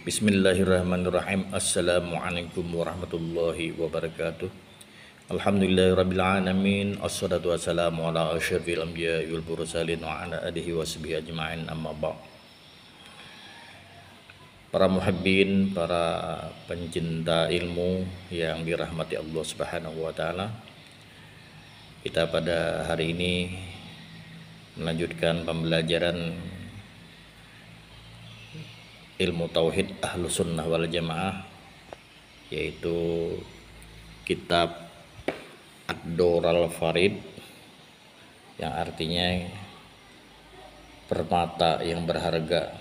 Bismillahirrahmanirrahim. Assalamualaikum warahmatullahi wabarakatuh. Alhamdulillahirrabbilalamin. Assalatu wassalamu ala asyrafil anbiya'i wal mursalin wa ala alihi wa sahbihi ajma'in, amma ba'd. Para muhibbin, para pencinta ilmu yang dirahmati Allah Subhanahu wa taala. Kita pada hari ini melanjutkan pembelajaran ilmu tauhid Ahlus Sunnah wal Jamaah, yaitu kitab Ad-Dural Farid, yang artinya permata yang berharga,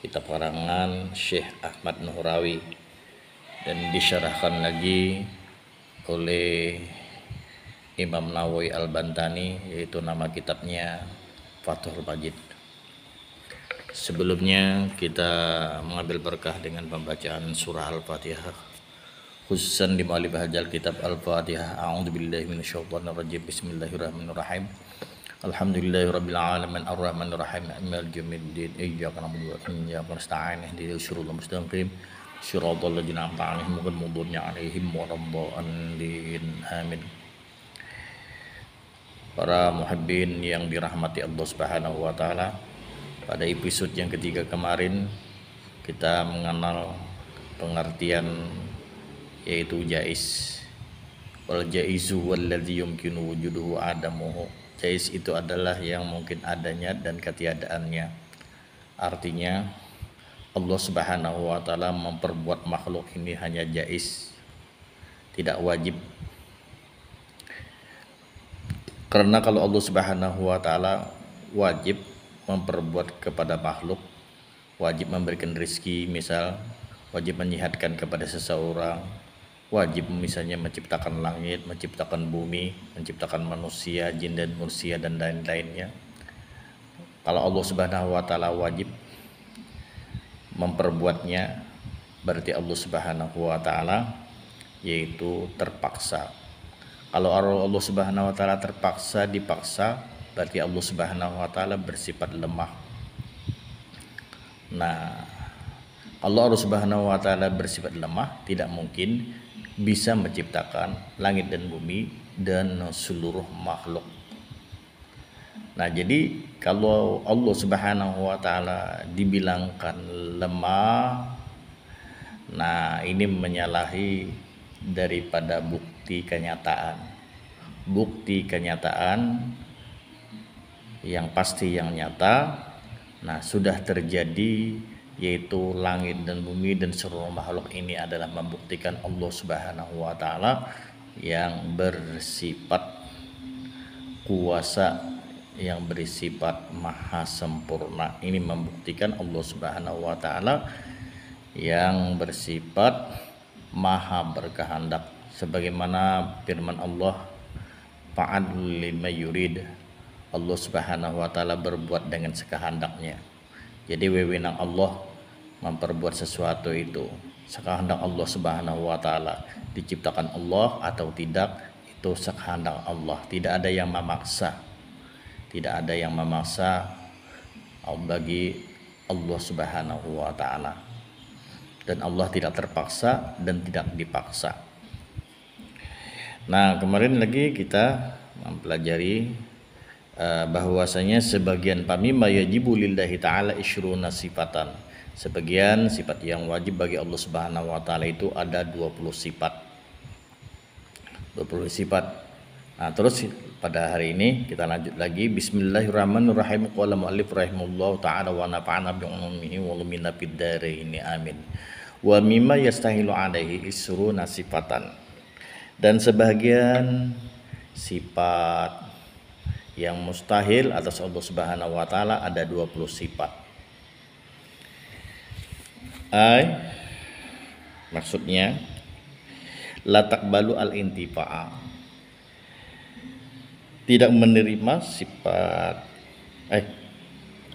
kitab karangan Syekh Ahmad Nuhrawi, dan disyarahkan lagi oleh Imam Nawawi Al-Bantani, yaitu nama kitabnya Fathul Majid. Sebelumnya kita mengambil berkah dengan pembacaan surah Al-Fatihah, khususan di mu'allif hadzal kitab Al-Fatihah. A'udzubillahi minasyaitonirrajim. Bismillahirrahmanirrahim. Alhamdulillahirabbil alamin arrahmanir rahim maliki yaumiddin iyyaka na'budu wa iyyaka nasta'in ihdinas siratal mustaqim siratal ladzina an'amta 'alaihim ghairil maghdubi 'alaihim waladdallin. Amin. Para muhibbin yang dirahmati Allah Subhanahu wa taala, pada episode yang ketiga kemarin kita mengenal pengertian yaitu jaiz. Wal jaizu walladzi yumkinu wujuduhu adamuhu. Jaiz itu adalah yang mungkin adanya dan ketiadaannya. Artinya Allah Subhanahu wa taala memperbuat makhluk ini hanya jaiz, tidak wajib. Karena kalau Allah Subhanahu wa taala wajib memperbuat kepada makhluk, wajib memberikan rezeki, misal wajib menyehatkan kepada seseorang, wajib misalnya menciptakan langit, menciptakan bumi, menciptakan manusia, jin dan manusia dan lain-lainnya. Kalau Allah Subhanahu wa taala wajib memperbuatnya, berarti Allah Subhanahu wa taala yaitu terpaksa. Kalau Allah Subhanahu wa taala terpaksa, dipaksa, berarti Allah Subhanahu wa taala bersifat lemah. Nah, Allah Subhanahu wa taala bersifat lemah, tidak mungkin bisa menciptakan langit dan bumi dan seluruh makhluk. Nah, jadi kalau Allah Subhanahu wa taala dibilangkan lemah, nah ini menyalahi daripada bukti kenyataan. Bukti kenyataan yang pasti, yang nyata, nah sudah terjadi, yaitu langit dan bumi dan seluruh makhluk ini adalah membuktikan Allah Subhanahu wa taala yang bersifat kuasa, yang bersifat maha sempurna. Ini membuktikan Allah Subhanahu wa taala yang bersifat maha berkehendak, sebagaimana firman Allah, fa'alul lima yurid. Allah Subhanahu wa taala berbuat dengan sekehendaknya. Jadi wewenang Allah memperbuat sesuatu itu sekehendak Allah Subhanahu wa taala. Diciptakan Allah atau tidak, itu sekehendak Allah. Tidak ada yang memaksa. Tidak ada yang memaksa bagi Allah Subhanahu wa taala. Dan Allah tidak terpaksa dan tidak dipaksa. Nah, kemarin lagi kita mempelajari bahwasanya sebagian pamimma yajibu lillahi ta'ala isyruna sifatan. Sebagian sifat yang wajib bagi Allah Subhanahu wa taala itu ada 20 sifat. 20 sifat. Nah, terus pada hari ini kita lanjut lagi. Bismillahirrahmanirrahim. Qala mu'allif rahimahullahu ta'ala wa nafa'ana bi umumihi wa lumina fid dharain. Amin. Wa mimma yastahilu alaihi isruna sifatan. Dan sebagian sifat yang mustahil atas Allah Subhanahu wa taala ada 20 sifat. Maksudnya la taqbalu al-intifa'a, tidak menerima sifat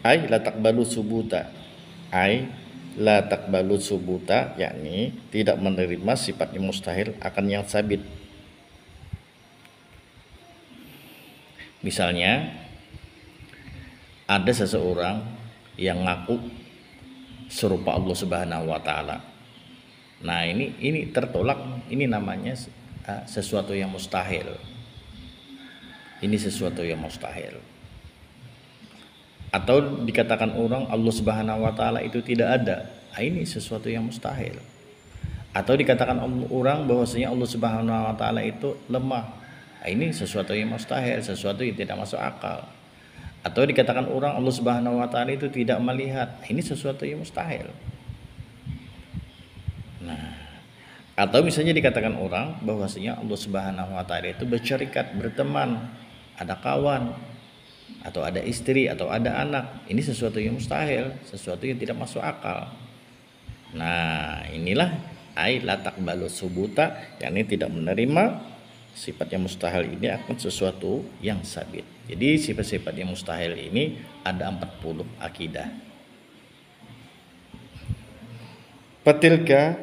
la taqbalu subuta, la taqbalu subuta, yakni tidak menerima sifat yang mustahil akan yang sabit. Misalnya ada seseorang yang ngaku serupa Allah Subhanahu wa taala. Nah, ini tertolak, ini namanya sesuatu yang mustahil. Ini sesuatu yang mustahil. Atau dikatakan orang Allah Subhanahu wa taala itu tidak ada. Nah, ini sesuatu yang mustahil. Atau dikatakan orang bahwasanya Allah Subhanahu wa taala itu lemah. Nah, ini sesuatu yang mustahil, sesuatu yang tidak masuk akal. Atau dikatakan orang Allah Subhanahu wa taala itu tidak melihat. Nah, ini sesuatu yang mustahil. Nah, atau misalnya dikatakan orang bahwasanya Allah Subhanahu wa taala itu bersyarikat, berteman, ada kawan, atau ada istri, atau ada anak. Ini sesuatu yang mustahil, sesuatu yang tidak masuk akal. Nah, inilah la taqbalu subuta, yakni tidak menerima sifat yang mustahil ini akan sesuatu yang sabit. Jadi sifat-sifat yang mustahil ini ada 40 akidah. Fatilka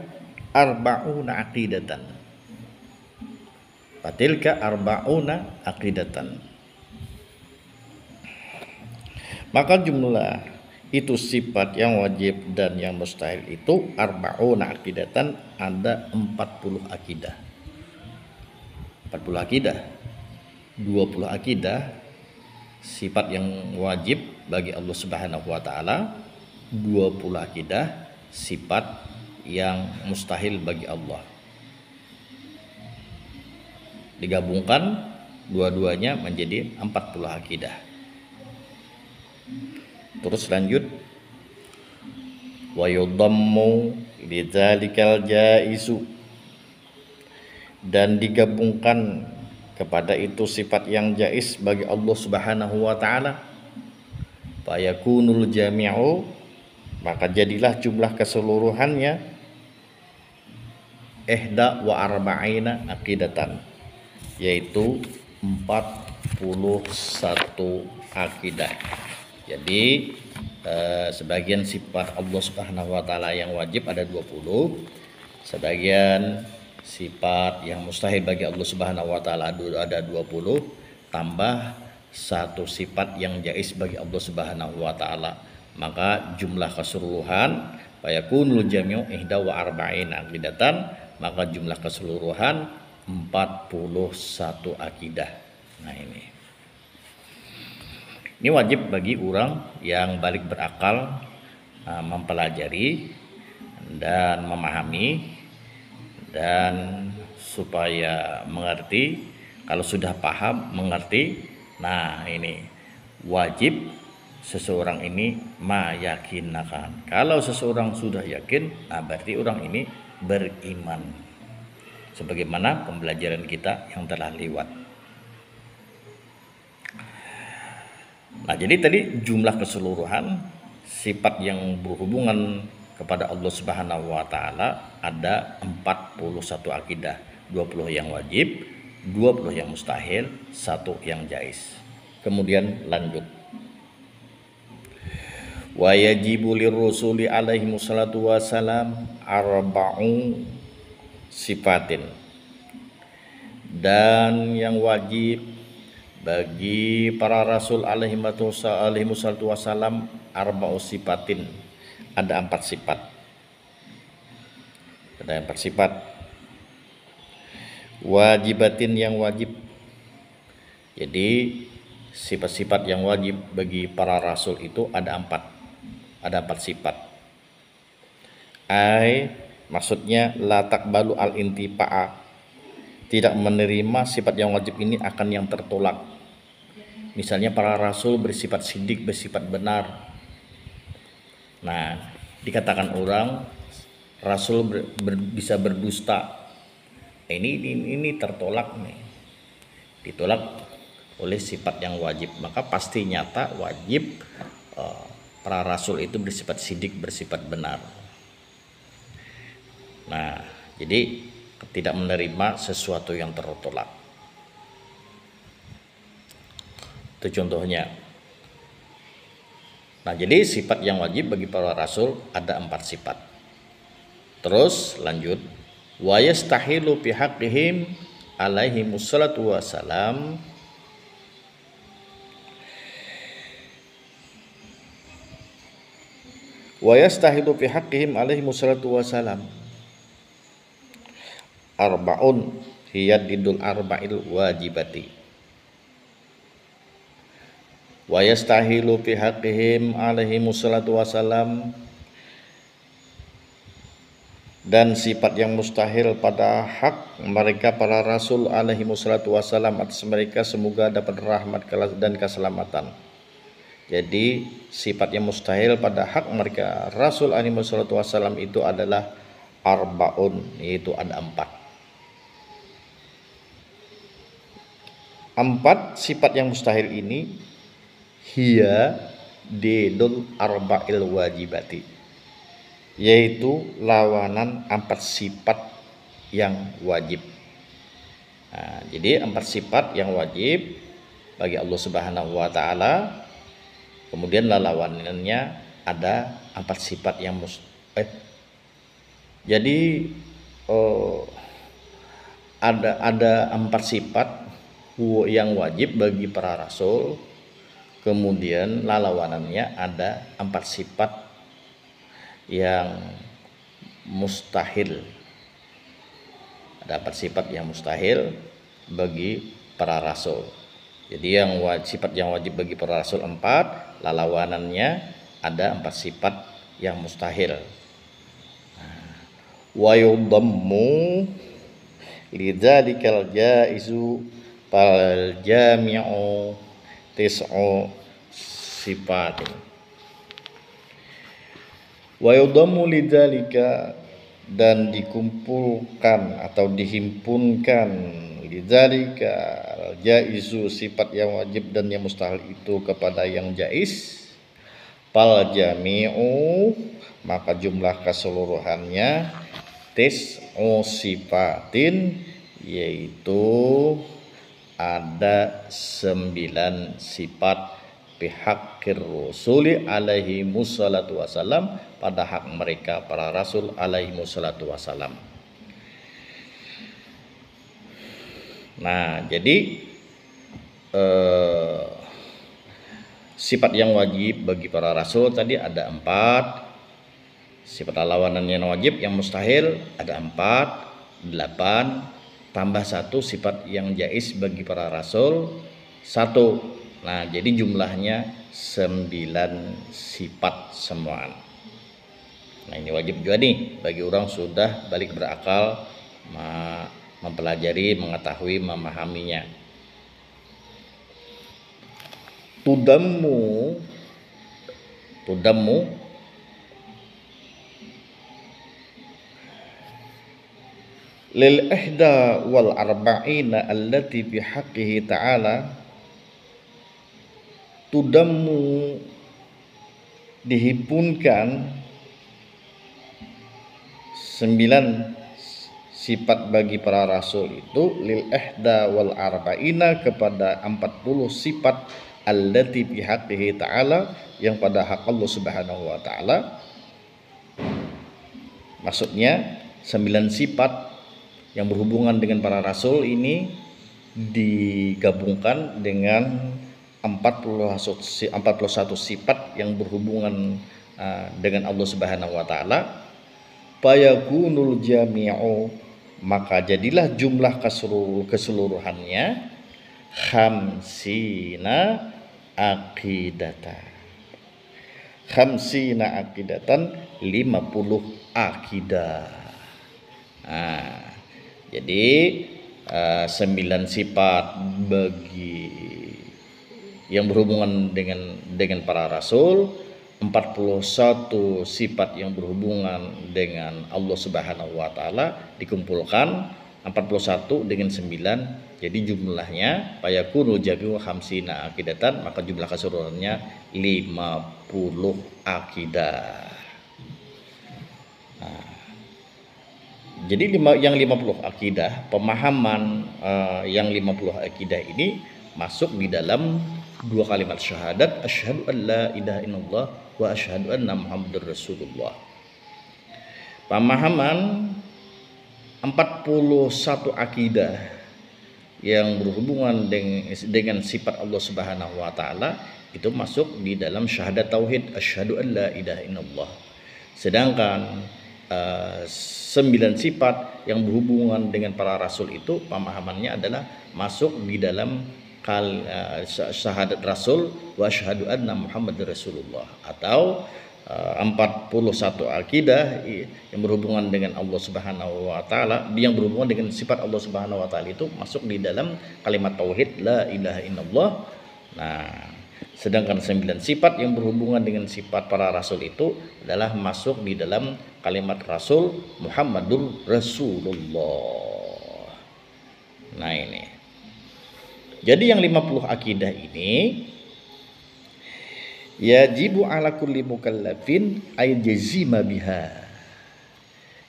arba'una aqidatan. Fatilka arba'una aqidatan. Maka jumlah itu sifat yang wajib dan yang mustahil itu arba'una aqidatan, ada 40 akidah. 40 akidah, 20 akidah sifat yang wajib bagi Allah Subhanahu wa taala, 20 akidah sifat yang mustahil bagi Allah. Digabungkan dua-duanya menjadi 40 akidah. Terus lanjut, wa yudammu lidzalikal jaizu, dan digabungkan kepada itu sifat yang jaiz bagi Allah Subhanahu wa taala. Fa yakunul jami'u, maka jadilah jumlah keseluruhannya ihda wa arba'ina aqidatan, yaitu 41 akidah. Jadi sebagian sifat Allah Subhanahu wa taala yang wajib ada 20, sebagian sifat yang mustahil bagi Allah Subhanahu wa taala ada 20, tambah satu sifat yang jaiz bagi Allah Subhanahu wa taala, maka jumlah keseluruhan fayakunul jami'u ihda wa arba'in aqidatan, maka jumlah keseluruhan 41 akidah. Nah, ini wajib bagi orang yang balik berakal, mempelajari dan memahami, dan supaya mengerti. Kalau sudah paham, mengerti, nah ini wajib seseorang ini meyakinakan. Kalau seseorang sudah yakin, nah berarti orang ini beriman, sebagaimana pembelajaran kita yang telah lewat. Nah, jadi tadi jumlah keseluruhan sifat yang berhubungan kepada Allah Subhanahu wa taala ada 41 akidah, 20 yang wajib, 20 yang mustahil, 1 yang jaiz. Kemudian lanjut. Wa yajibu lirrusuli alaihi wassalatu wassalam arba'u sifatin, dan yang wajib bagi para rasul alaihi wassalatu wassalam arba'u sifatin, ada 4 sifat. Ada 4 sifat. Wajibatin, yang wajib. Jadi sifat-sifat yang wajib bagi para rasul itu ada 4. Ada 4 sifat. Maksudnya la taqbalu al intifa'a, tidak menerima sifat yang wajib ini akan yang tertolak. Misalnya para rasul bersifat sidik, bersifat benar. Nah, dikatakan orang rasul bisa berdusta. Ini tertolak nih. Ditolak oleh sifat yang wajib. Maka pasti nyata wajib para rasul itu bersifat sidik, bersifat benar. Nah, jadi tidak menerima sesuatu yang tertolak. Itu contohnya. Nah, jadi sifat yang wajib bagi para rasul ada 4 sifat. Terus lanjut, wa yastahilu fi haqqihim alaihi wassalatu wassalam, Wa yastahilu fi haqqihim alaihi wassalatu wassalam arba'un hiya didul arba'il wajibati. Wa yastahilu fi haqqihim alaihi wassalatu wassalam, dan sifat yang mustahil pada hak mereka para rasul alaihi wassalatu wassalam atas mereka semoga dapat rahmat dan keselamatan. Jadi sifat yang mustahil pada hak mereka rasul alaihi wassalatu wassalam itu adalah arbaun, yaitu ada empat sifat yang mustahil ini hiya didul arba'il wajibati, yaitu lawanan 4 sifat yang wajib. Nah, jadi 4 sifat yang wajib bagi Allah Subhanahu wa taala, kemudian lawanannya ada 4 sifat yang jadi ada 4 sifat yang wajib bagi para rasul, kemudian lawanannya ada 4 sifat yang mustahil. Ada 4 sifat yang mustahil bagi para rasul. Jadi yang sifat yang wajib bagi para rasul 4, lawanannya ada 4 sifat yang mustahil. Wa yudammu lidzalikal jaizu fal jami'u tis'u sifatin. Wa yudammu lidzalika, dan dikumpulkan atau dihimpunkan lidzalika jaizu sifat yang wajib dan yang mustahil itu kepada yang jaiz, fal jami'u maka jumlah keseluruhannya tis'u sifatin, yaitu ada 9 sifat bihaqqir rusuli alaihi musallatu wassalam, pada hak mereka para rasul alaihi musallatu wassalam. Nah, jadi sifat yang wajib bagi para rasul tadi ada 4, sifat lawanan yang wajib yang mustahil ada 4, 8, tambah 1 sifat yang jaiz bagi para rasul 1. Nah, jadi jumlahnya 9 sifat semua. Nah, ini wajib juga nih bagi orang sudah balik berakal, mempelajari, mengetahui, memahaminya. Tudammu lil ihda wal arba'ina allati bi haqqihi ta'ala, tudammu dihimpunkan 9 sifat bagi para rasul itu lil ihda wal arba'ina kepada 40 sifat allati bi haqqihi ta'ala, yang pada hak Allah Subhanahu wa taala. Maksudnya 9 sifat yang berhubungan dengan para rasul ini digabungkan dengan 41 sifat yang berhubungan dengan Allah Subhanahu wa taala. Fayakunul jami'u, maka jadilah jumlah keseluruhannya khamsina aqidatan 50 akidah. Nah, jadi 9 sifat bagi yang berhubungan dengan para rasul, 41 sifat yang berhubungan dengan Allah Subhanahu wa taala dikumpulkan 41 dengan 9, jadi jumlahnya fayakunu jami'u khamsina aqidatan, maka jumlah keseluruhannya 50 akidah. Nah, jadi yang 50 akidah, pemahaman yang 50 akidah ini masuk di dalam 2 kalimat syahadat, asyhadu an la ilaha illallah wa asyhadu anna muhammadar rasulullah. Pemahaman 41 akidah yang berhubungan dengan sifat Allah Subhanahu wa taala itu masuk di dalam syahadat tauhid, asyhadu an la ilaha illallah. Sedangkan 9 sifat yang berhubungan dengan para rasul itu pemahamannya adalah masuk di dalam syahadat rasul wa asyhadu anna Muhammad Rasulullah, atau 41 akidah yang berhubungan dengan Allah Subhanahu wa taala, yang berhubungan dengan sifat Allah Subhanahu wa taala itu masuk di dalam kalimat tauhid la ilaha illallah. Nah, sedangkan 9 sifat yang berhubungan dengan sifat para rasul itu adalah masuk di dalam kalimat rasul Muhammadur Rasulullah. Nah, ini. Jadi yang 50 akidah ini yajibu ala kulli mukallafin ay jazima biha.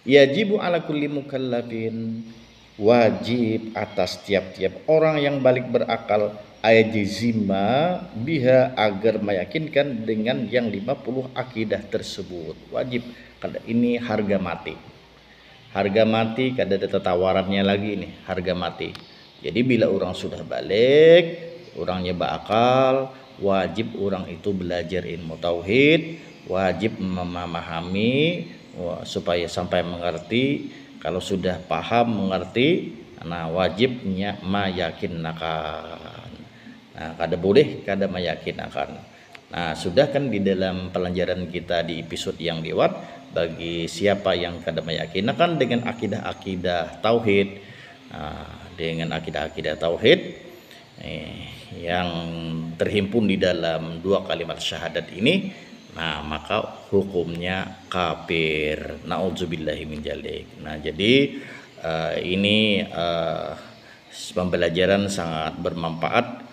Yajibu ala kulli mukallafin, wajib atas tiap-tiap orang yang balik berakal, ay jazima biha, agar meyakinkan dengan yang 50 akidah tersebut. Wajib, karena ini harga mati. Harga mati, kada ada tawarannya lagi nih, harga mati. Jadi bila orang sudah balik, orangnya berakal, wajib orang itu belajar ilmu tauhid, wajib memahami supaya sampai mengerti. Kalau sudah paham mengerti, nah wajibnya meyakinkan. Nah, kada boleh kada meyakinkan. Nah, sudah kan di dalam pelajaran kita di episode yang lewat, bagi siapa yang kada meyakinkan dengan akidah-akidah tauhid, dengan akidah-akidah tauhid yang terhimpun di dalam 2 kalimat syahadat ini, nah maka hukumnya kafir. Nauzubillahi min dzalik. Nah, jadi ini pembelajaran sangat bermanfaat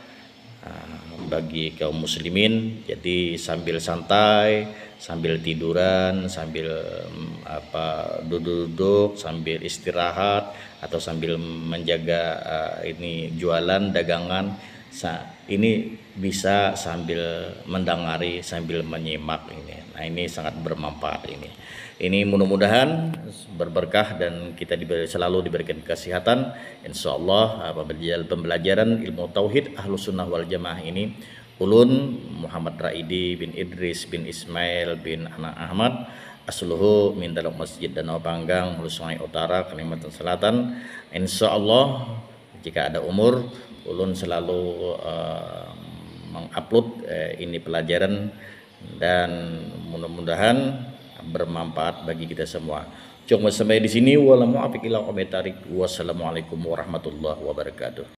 bagi kaum muslimin. Jadi sambil santai, sambil tiduran, sambil duduk-duduk, sambil istirahat, atau sambil menjaga ini jualan dagangan, ini bisa sambil mendengari, sambil menyimak ini. Nah, ini sangat bermanfaat ini. Ini mudah-mudahan berberkah dan kita selalu diberikan kesehatan. Insyaallah pembelajaran ilmu tauhid Ahlus Sunnah wal Jamaah ini, ulun Muhammad Raidi bin Idris bin Ismail bin Anak Ahmad, asluhu min dalam Masjid Danau Panggang, Hulu Sungai Utara, Kalimantan Selatan. Insyaallah jika ada umur, ulun selalu mengupload ini pelajaran, dan mudah-mudahan bermanfaat bagi kita semua. Cuma sampai di sini. Wassalamualaikum warahmatullahi wabarakatuh.